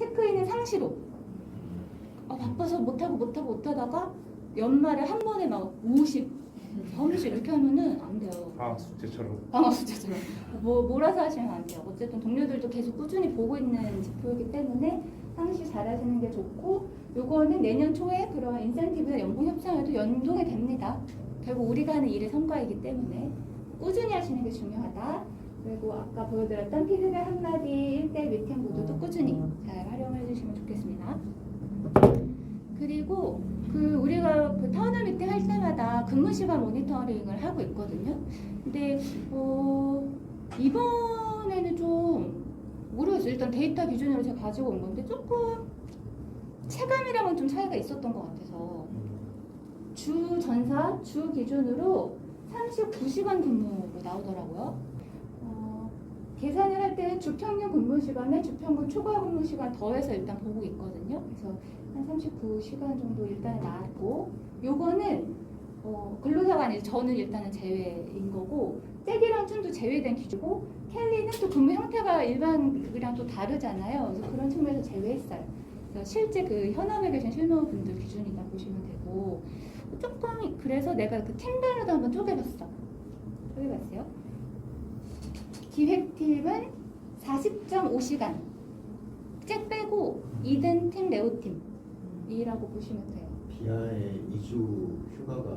체크인은 상시로 바빠서 못하다가 연말에 한 번에 막 50, 30 이렇게 하면은 안 돼요. 방학 숙제처럼. 방학 숙제처럼 몰아서 하시면 안 돼요. 어쨌든 동료들도 계속 꾸준히 보고 있는 지표이기 때문에 상시 잘 하시는 게 좋고, 요거는 내년 초에 그런 인센티브나 연봉 협상에도 연동이 됩니다. 결국 우리가 하는 일의 성과이기 때문에 꾸준히 하시는 게 중요하다. 그리고 아까 보여드렸던 피드백 한마디 1대1 미팅 모드도 꾸준히 잘 활용해 주시면 좋겠습니다. 그리고 우리가 타운홀 미팅 할 때마다 근무 시간 모니터링을 하고 있거든요. 근데 이번에는 좀 모르겠어요. 일단 데이터 기준으로 제가 가지고 온 건데 조금 체감이랑은 좀 차이가 있었던 것 같아서 주 전사, 주 기준으로 39시간 근무로 나오더라고요. 계산을 할 때는 주 평균 근무 시간에 주 평균 초과 근무 시간 더해서 일단 보고 있거든요. 그래서 한 39시간 정도 일단 나왔고, 요거는 근로자가 아니죠. 저는 일단은 제외인 거고, 잭이랑 쭌도 제외된 기준이고, 켈리는 또 근무 형태가 일반이랑 또 다르잖아요. 그래서 그런 측면에서 제외했어요. 그래서 실제 그 현업에 계신 실무분들 기준이다 보시면 되고, 조금 그래서 내가 그 팀별로도 한번 쪼개봤어요. 기획팀은 40.5시간, 잭 빼고 2등 팀, 레오팀이라고 보시면 돼요. 비하의 2주 휴가가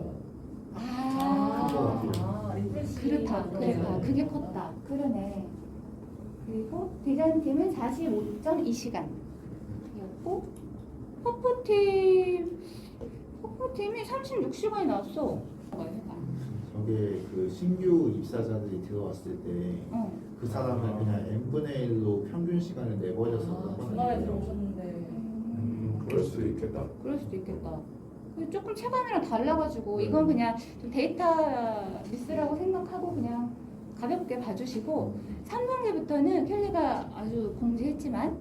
그렇다. 그게 컸다. 그러네. 그리고 디자인팀은 45.2시간이었고, 퍼포팀이 36시간이 나왔어. 저게 그 신규 입사자들이 들어왔을 때 그 사람을 그냥 n분의 1로 평균 시간을 내버려서 주말에 들어오셨는데 그럴 수도 있겠다. 그럴 수도 있겠다. 조금 체감이랑 달라가지고 이건 그냥 좀 데이터 미스라고 생각하고 그냥 가볍게 봐주시고, 3단계부터는 켈리가 아주 공지했지만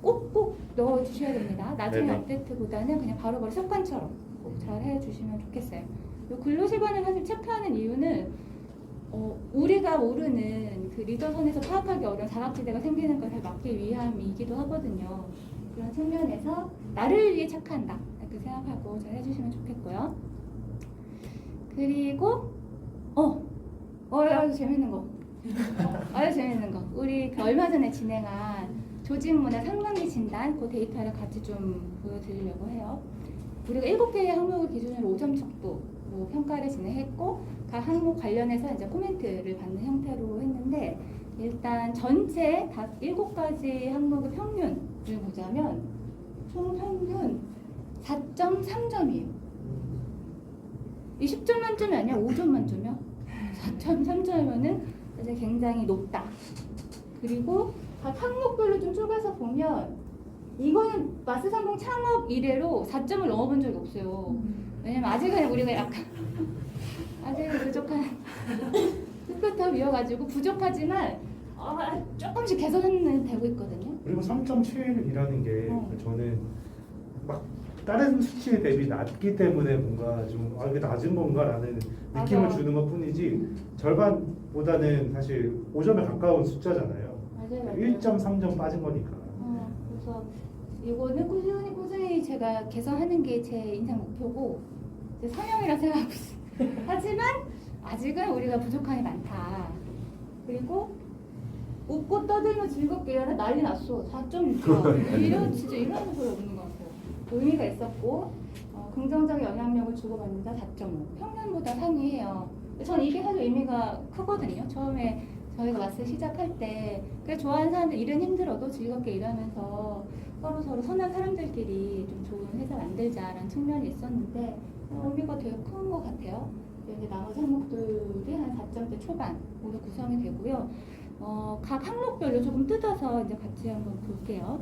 꼭꼭 넣어주셔야 됩니다. 나중에 네네. 업데이트보다는 그냥 바로바로 습관처럼 꼭 잘 해주시면 좋겠어요. 요 근로시간을 사실 체크하는 이유는 우리가 모르는 그 리더선에서 파악하기 어려운 사각지대가 생기는 것을 막기 위함이기도 하거든요. 그런 측면에서 나를 위해 체크한다 이렇게 생각하고 잘 해주시면 좋겠고요. 그리고 아주 재밌는 거 우리 그 얼마 전에 진행한 조직문화 상관계 진단 그 데이터를 같이 좀 보여드리려고 해요. 우리가 7개의 항목을 기준으로 5점 척도 평가를 진행했고, 각 항목 관련해서 이제 코멘트를 받는 형태로 했는데, 일단 전체 다 7가지 항목의 평균을 보자면 총 평균 4.3점이에요. 20점 만점이 아니야. 5점 만점이야. 4.3점이면은 이제 굉장히 높다. 그리고 각 항목별로 좀 쪼개서 보면 이거는 마스상공 창업 이래로 4점을 넘어본 적이 없어요. 왜냐면 아직은 우리가 약간 아직은 부족한 스타트업이어가지고 부족하지만 조금씩 개선은 되고 있거든요. 그리고 3.7이라는 게 저는 막 다른 수치에 대비 낮기 때문에 뭔가 좀 이게 낮은 건가라는 느낌을 맞아. 주는 것뿐이지 절반보다는 사실 5점에 가까운 숫자잖아요. 맞아요. 1.3점 빠진 거니까. 그래서 이거는 꾸준히 제가 개선하는 게 제 인생 목표고 제 사명이라 생각하고 있어요. 하지만 아직은 우리가 부족함이 많다. 그리고 웃고 떠들며 즐겁게 일하는 난리 났어. 4.6. 진짜 일하는 소리 없는 것 같아요. 의미가 있었고 긍정적 영향력을 주고받는다 4.5. 평균보다 상위해요. 저는 이게 사실 의미가 크거든요. 처음에 저희가 마스 시작할 때 좋아하는 사람들 일은 힘들어도 즐겁게 일하면서 서로 선한 사람들끼리 좀 좋은 회사 만들자라는 측면이 있었는데 의미가 되게 큰 것 같아요. 이제 나머지 항목들이 한 4점대 초반으로 구성이 되고요. 각 항목별로 조금 뜯어서 이제 같이 한번 볼게요.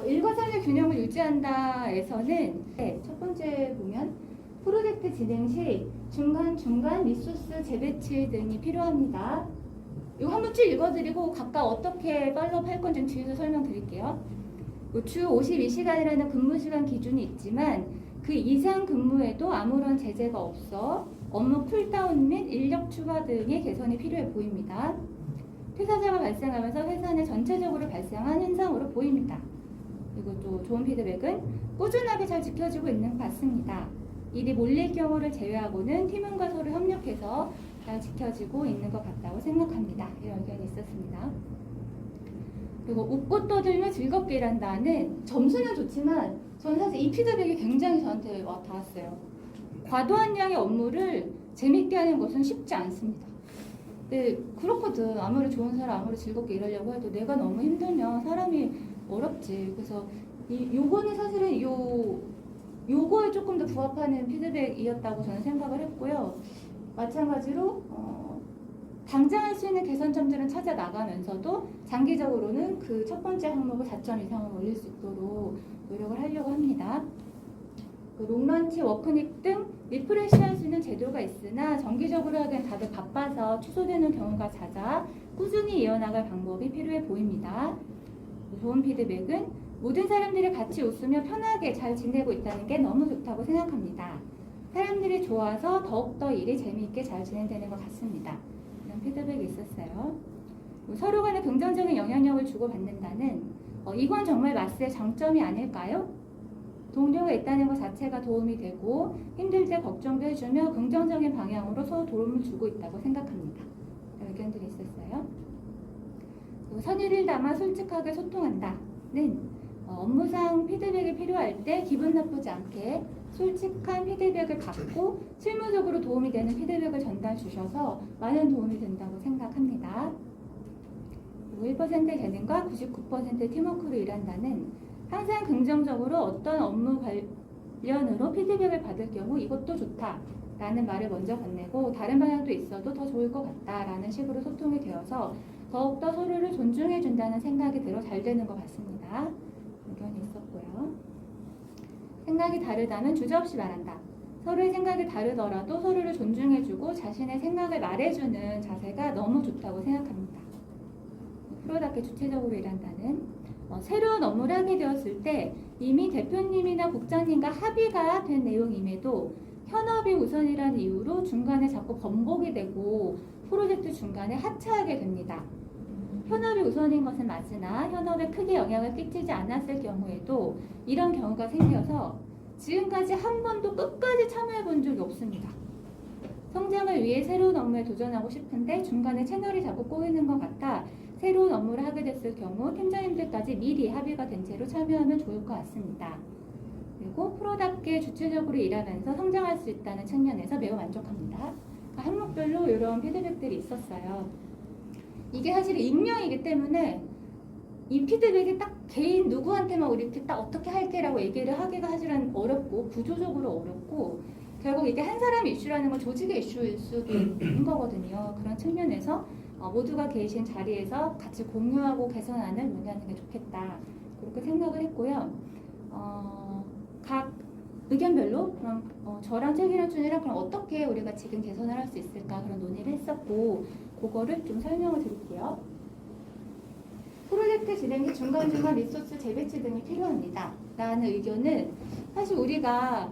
일과 삶의 균형을 유지한다에서는 첫 번째 보면 프로젝트 진행 시 중간 리소스 재배치 등이 필요합니다. 이거 한번 쭉 읽어드리고 각각 어떻게 팔로업 할 건지 뒤에서 설명드릴게요. 주 52시간이라는 근무시간 기준이 있지만 그 이상 근무에도 아무런 제재가 없어 업무 쿨다운 및 인력 추가 등의 개선이 필요해 보입니다. 퇴사자가 발생하면서 회사 내 전체적으로 발생한 현상 보입니다. 그리고 또 좋은 피드백은 꾸준하게 잘 지켜지고 있는 것 같습니다. 일이 몰릴 경우를 제외하고는 팀원과 서로 협력해서 잘 지켜지고 있는 것 같다고 생각합니다. 이런 의견이 있었습니다. 그리고 웃고 떠들며 즐겁게 일한다는 점수는 좋지만 저는 사실 이 피드백이 굉장히 저한테 닿았어요. 과도한 양의 업무를 재밌게 하는 것은 쉽지 않습니다. 근데 그렇거든. 아무리 좋은 사람, 아무리 즐겁게 일하려고 해도 내가 너무 힘들면 사람이 어렵지. 그래서 요거는 사실은 요거에 조금 더 부합하는 피드백이었다고 저는 생각을 했고요. 마찬가지로 당장 할 수 있는 개선점들은 찾아 나가면서도 장기적으로는 그 첫 번째 항목을 4점 이상을 올릴 수 있도록 노력을 하려고 합니다. 그 롱런치, 워크닉 등 리프레시할 수 있는 제도가 있으나 정기적으로 하기엔 다들 바빠서 취소되는 경우가 잦아 꾸준히 이어나갈 방법이 필요해 보입니다. 좋은 피드백은 모든 사람들이 같이 웃으며 편하게 잘 지내고 있다는 게 너무 좋다고 생각합니다. 사람들이 좋아서 더욱더 일이 재미있게 잘 진행되는 것 같습니다. 이런 피드백이 있었어요. 서로 간에 긍정적인 영향력을 주고받는다는 이건 정말 마스의 장점이 아닐까요? 동료가 있다는 것 자체가 도움이 되고 힘들 때 걱정도 해주며 긍정적인 방향으로 서로 도움을 주고 있다고 생각합니다. 이런 의견들이 있었어요. 선의를 담아 솔직하게 소통한다는 업무상 피드백이 필요할 때 기분 나쁘지 않게 솔직한 피드백을 받고 실무적으로 도움이 되는 피드백을 전달 주셔서 많은 도움이 된다고 생각합니다. 1%의 재능과 99%의 팀워크로 일한다는 항상 긍정적으로 어떤 업무 관련으로 피드백을 받을 경우 이것도 좋다 라는 말을 먼저 건네고 다른 방향도 있어도 더 좋을 것 같다 라는 식으로 소통이 되어서 더욱더 서로를 존중해 준다는 생각이 들어 잘 되는 것 같습니다. 의견이 있었고요. 생각이 다르다면 주저없이 말한다. 서로의 생각이 다르더라도 서로를 존중해주고 자신의 생각을 말해주는 자세가 너무 좋다고 생각합니다. 프로답게 주체적으로 일한다는 새로운 업무를 하게 되었을 때 이미 대표님이나 국장님과 합의가 된 내용임에도 현업이 우선이라는 이유로 중간에 자꾸 번복이 되고 프로젝트 중간에 하차하게 됩니다. 현업이 우선인 것은 맞으나 현업에 크게 영향을 끼치지 않았을 경우에도 이런 경우가 생겨서 지금까지 한 번도 끝까지 참여해 본 적이 없습니다. 성장을 위해 새로운 업무에 도전하고 싶은데 중간에 채널이 자꾸 꼬이는 것 같아 새로운 업무를 하게 됐을 경우 팀장님들까지 미리 합의가 된 채로 참여하면 좋을 것 같습니다. 그리고 프로답게 주체적으로 일하면서 성장할 수 있다는 측면에서 매우 만족합니다. 항목별로 이런 피드백들이 있었어요. 이게 사실 익명이기 때문에 이 피드백이 딱 개인 누구한테만 우리 이렇게 딱 어떻게 할게라고 얘기를 하기가 사실은 어렵고 구조적으로 어렵고 결국 이게 한 사람의 이슈라는 건 조직의 이슈일 수도 있는 거거든요. 그런 측면에서 모두가 계신 자리에서 같이 공유하고 개선안을 논의하는 게 좋겠다. 그렇게 생각을 했고요. 각 의견별로 그럼 저랑 책이랑 준이랑 그럼 어떻게 우리가 지금 개선을 할 수 있을까 그런 논의를 했었고 그거를 좀 설명을 드릴게요. 프로젝트 진행 시 중간중간 리소스 재배치 등이 필요합니다. 라는 의견은 사실 우리가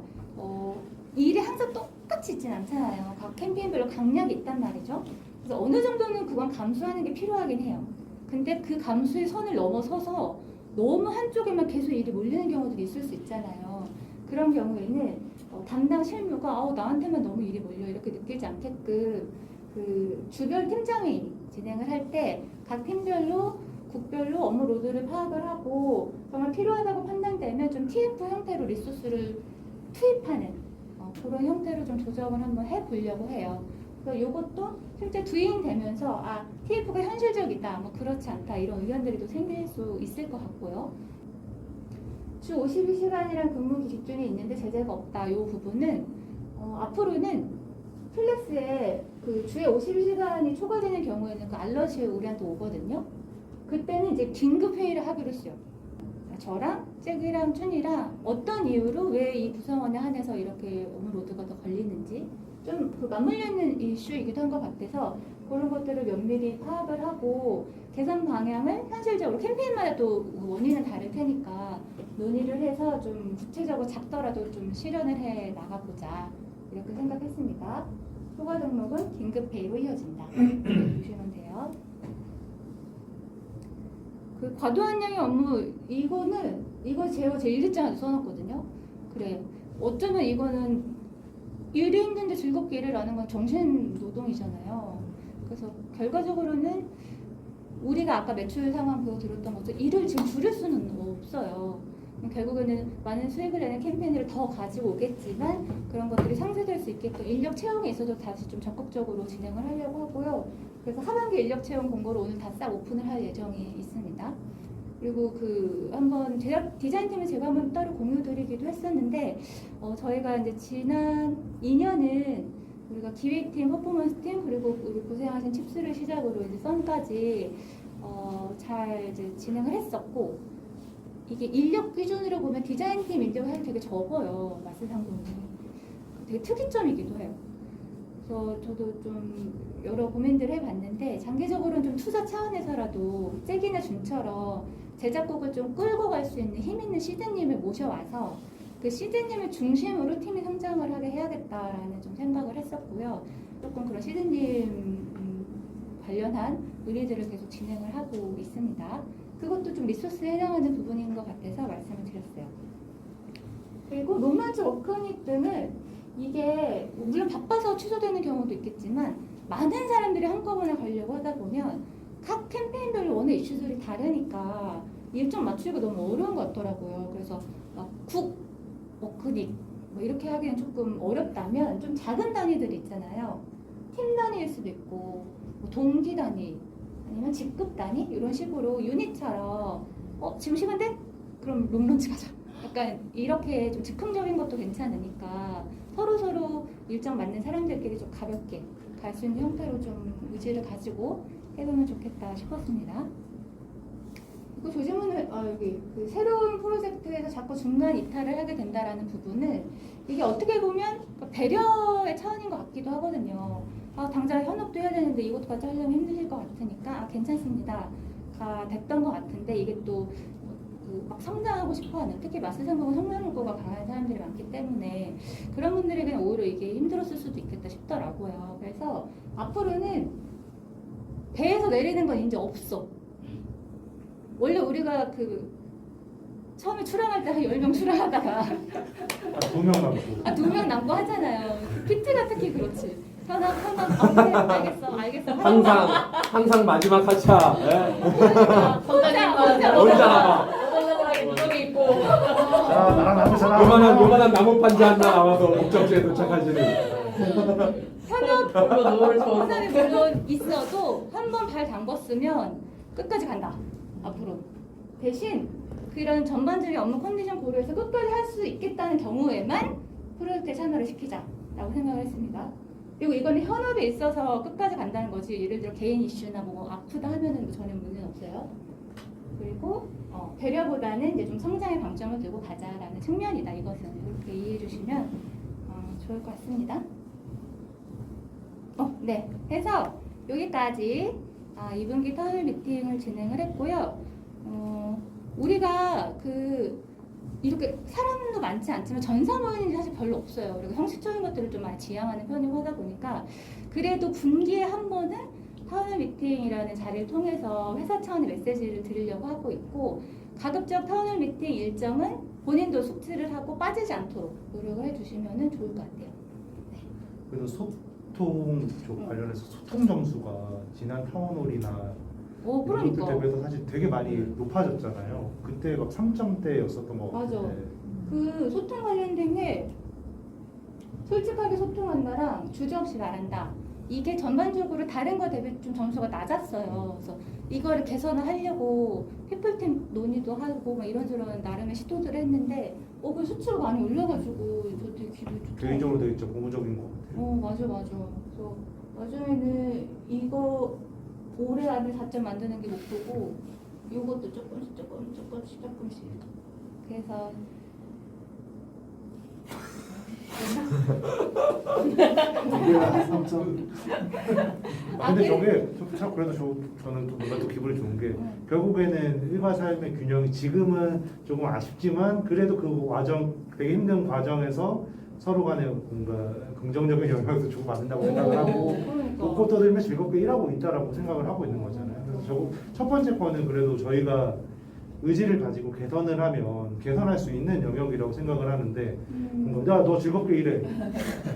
일이 항상 똑같이 있진 않잖아요. 각 캠페인별로 강약이 있단 말이죠. 그래서 어느 정도는 그건 감수하는 게 필요하긴 해요. 근데 그 감수의 선을 넘어서서 너무 한쪽에만 계속 일이 몰리는 경우들이 있을 수 있잖아요. 그런 경우에는 담당 실무가 나한테만 너무 일이 몰려 이렇게 느끼지 않게끔 그 주별 팀장회의 진행을 할 때 각 팀별로 국별로 업무 로드를 파악을 하고 정말 필요하다고 판단되면 좀 TF 형태로 리소스를 투입하는 그런 형태로 좀 조정을 한번 해보려고 해요. 그래서 이것도 실제 투입되면서 TF가 현실적이다, 뭐 그렇지 않다 이런 의견들이 또 생길 수 있을 것 같고요. 주 52시간이란 근무 기준이 있는데 제재가 없다. 이 부분은 앞으로는 플렉스에 그 주에 52시간이 초과되는 경우에는 그 알럿이 우리한테 오거든요. 그때는 이제 긴급 회의를 하기로 했어요. 저랑 잭이랑 춘이랑 어떤 이유로 왜 이 구성원에 한해서 이렇게 업무로드가 더 걸리는지 좀 그 맞물려 있는 이슈이기도 한 것 같아서 그런 것들을 면밀히 파악을 하고 개선 방향을 현실적으로 캠페인마다 또 원인은 다를 테니까 논의를 해서 좀 구체적으로 작더라도 좀 실현을 해 나가보자 이렇게 생각했습니다. 초과 등록은 긴급 회의로 이어진다. 보시면 돼요. 그 과도한 양의 업무 이거 제가 제 일일장에도 써놨거든요. 그래 어쩌면 이거는 일이 힘든데 즐겁게 일을 하는 건 정신 노동이잖아요. 그래서 결과적으로는 우리가 아까 매출 상황 그거 들었던 것처럼 일을 지금 줄일 수는 없어요. 결국에는 많은 수익을 내는 캠페인을 더 가지고 오겠지만 그런 것들이 상쇄될 수 있게끔 인력 채용에 있어서 다시 좀 적극적으로 진행을 하려고 하고요. 그래서 하반기 인력 채용 공고를 오늘 다 싹 오픈을 할 예정이 있습니다. 그리고 그 한번 제작 디자인팀을 제가 한번 따로 공유드리기도 했었는데 저희가 이제 지난 2년은 우리가 기획팀, 퍼포먼스팀 그리고 우리 고생하신 칩스를 시작으로 이제 썬까지 잘 이제 진행을 했었고 이게 인력 기준으로 보면 디자인팀 인력이 사실 되게 적어요. 마스상공이 되게 특이점이기도 해요. 그래서 저도 좀 여러 고민들을 해봤는데 장기적으로는 좀 투자 차원에서라도 잭이나 준처럼 제작국을 좀 끌고 갈 수 있는 힘 있는 시드님을 모셔와서 그 시드님을 중심으로 팀이 성장을 하게 해야겠다라는 좀 생각을 했었고요. 조금 그런 시드님 관련한 의뢰들을 계속 진행을 하고 있습니다. 그것도 좀 리소스에 해당하는 부분인 것 같아서 말씀을 드렸어요. 그리고 로마즈 워크닉 등은 이게 물론 바빠서 취소되는 경우도 있겠지만 많은 사람들이 한꺼번에 가려고 하다 보면 각 캠페인별로 원의 이슈들이 다르니까 일정 맞추기가 너무 어려운 것 같더라고요. 그래서 막 워크닉 뭐 이렇게 하기는 조금 어렵다면 좀 작은 단위들이 있잖아요. 팀 단위일 수도 있고 뭐 동기 단위 아니면 직급 단위 이런 식으로 유닛처럼 지금 시간 돼? 그럼 롱런치 가자. 약간 이렇게 좀 즉흥적인 것도 괜찮으니까 서로 일정 맞는 사람들끼리 좀 가볍게 갈 수 있는 형태로 좀 의지를 가지고 해보면 좋겠다 싶었습니다. 그리고 조지문을 여기 그 새로운 프로젝트에서 자꾸 중간 이탈을 하게 된다라는 부분은 이게 어떻게 보면 배려의 차원인 것 같기도 하거든요. 당장 현업도 해야 되는데 이것까지 하려면 힘드실 것 같으니까 괜찮습니다. 가 됐던 것 같은데 이게 또 막 성장하고 싶어하는 특히 마스상공은 성장 욕구가 강한 사람들이 많기 때문에 그런 분들에게는 오히려 이게 힘들었을 수도 있겠다 싶더라고요. 그래서 앞으로는 배에서 내리는 건 이제 없어. 원래 우리가 그 처음에 출항할 때 한 10명 출항하다가 2명 남고 2명 남고 하잖아요. PT가 특히 그렇지. 현아 그래, 알겠어. 항상 마지막 하차. 혼자 남아. 자 나랑 남으잖아. 요만한 나무 판지 하나 나와서 목적지에 도착하시는. 현업이 물론 있어도 한 번 발 담궜으면 끝까지 간다. 앞으로 대신 그런 전반적인 업무 컨디션 고려해서 끝까지 할 수 있겠다는 경우에만 프로젝트에 참여를 시키자라고 생각을 했습니다. 그리고 이거는 현업에 있어서 끝까지 간다는 거지 예를 들어 개인 이슈나 뭐 아프다 하면은 뭐 전혀 문제는 없어요. 그리고 배려보다는 이제 좀 성장에 방점을 두고 가자라는 측면이다. 이것은 이렇게 이해해 주시면 좋을 것 같습니다. 네. 해서 여기까지 2분기 타운홀 미팅을 진행을 했고요. 우리가 이렇게 사람도 많지 않지만 전사 모임이 사실 별로 없어요. 그리고 형식적인 것들을 좀 많이 지향하는 편이고 하다 보니까 그래도 분기에 한 번은 타운홀 미팅이라는 자리를 통해서 회사 차원의 메시지를 드리려고 하고 있고 가급적 타운홀 미팅 일정은 본인도 숙지를 하고 빠지지 않도록 노력을 해주시면 좋을 것 같아요. 그래서 소통 쪽 관련해서 소통 점수가 지난 타운홀이나 그러니까. 대비해서 사실 되게 많이 높아졌잖아요. 그때 막 3점대였었던 거 맞아. 같은데. 그 소통 관련된 게 솔직하게 소통한다랑 주저없이 말한다. 이게 전반적으로 다른 거 대비 좀 점수가 낮았어요. 그래서 이거를 개선을 하려고 피플팀 논의도 하고 막 이런저런 나름의 시도들을 했는데 그 수치가 많이 올라가지고 저 되게 기분이 좋더라고요. 개인적으로 되게 진짜 고무적인 것 같아요. 맞아. 그래서 나중에는 이거 올해 안에 4점 만드는 게 목표고 이것도 조금씩. 그래서 근데 저게 참 그래도 저는 또 뭔가 또 기분이 좋은 게 결국에는 일과 삶의 균형이 지금은 조금 아쉽지만 그래도 그 과정 되게 힘든 과정에서 서로 간에 뭔가 긍정적인 영향도 주고 받는다고 생각을 하고 그러니까. 웃고 떠들며 즐겁게 일하고 있다라고 생각을 하고 있는 거잖아요. 그래서 첫 번째 거는 그래도 저희가 의지를 가지고 개선을 하면 개선할 수 있는 영역이라고 생각을 하는데 야, 너 즐겁게 일해.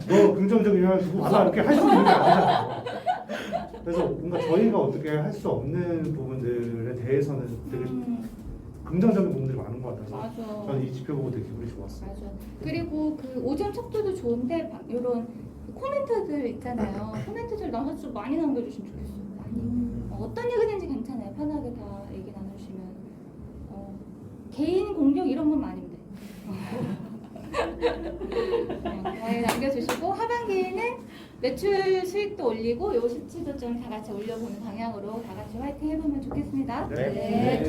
너 긍정적인 영향을 주고 가자. 이렇게 할 수 있는 게 아니잖아요. 그래서 뭔가 저희가 어떻게 할 수 없는 부분들에 대해서는 되게 긍정적인 부분들이 많은 것 같아서 맞아. 저는 이 지표 보고 되게 기분이 좋았어요. 맞아. 그리고 그 오점 척도도 좋은데 이런 코멘트들 있잖아요. 코멘트들 나와서 좀 많이 남겨주시면 좋겠어요. 많이. 어떤 얘기든지 괜찮아요. 편하게 다 얘기 나누시면. 개인 공격 이런 건 아니면 돼. 많이 남겨주시고 하반기에는 매출 수익도 올리고 요 수치도 좀 다 같이 올려보는 방향으로 다 같이 화이팅 해보면 좋겠습니다. 네. 네.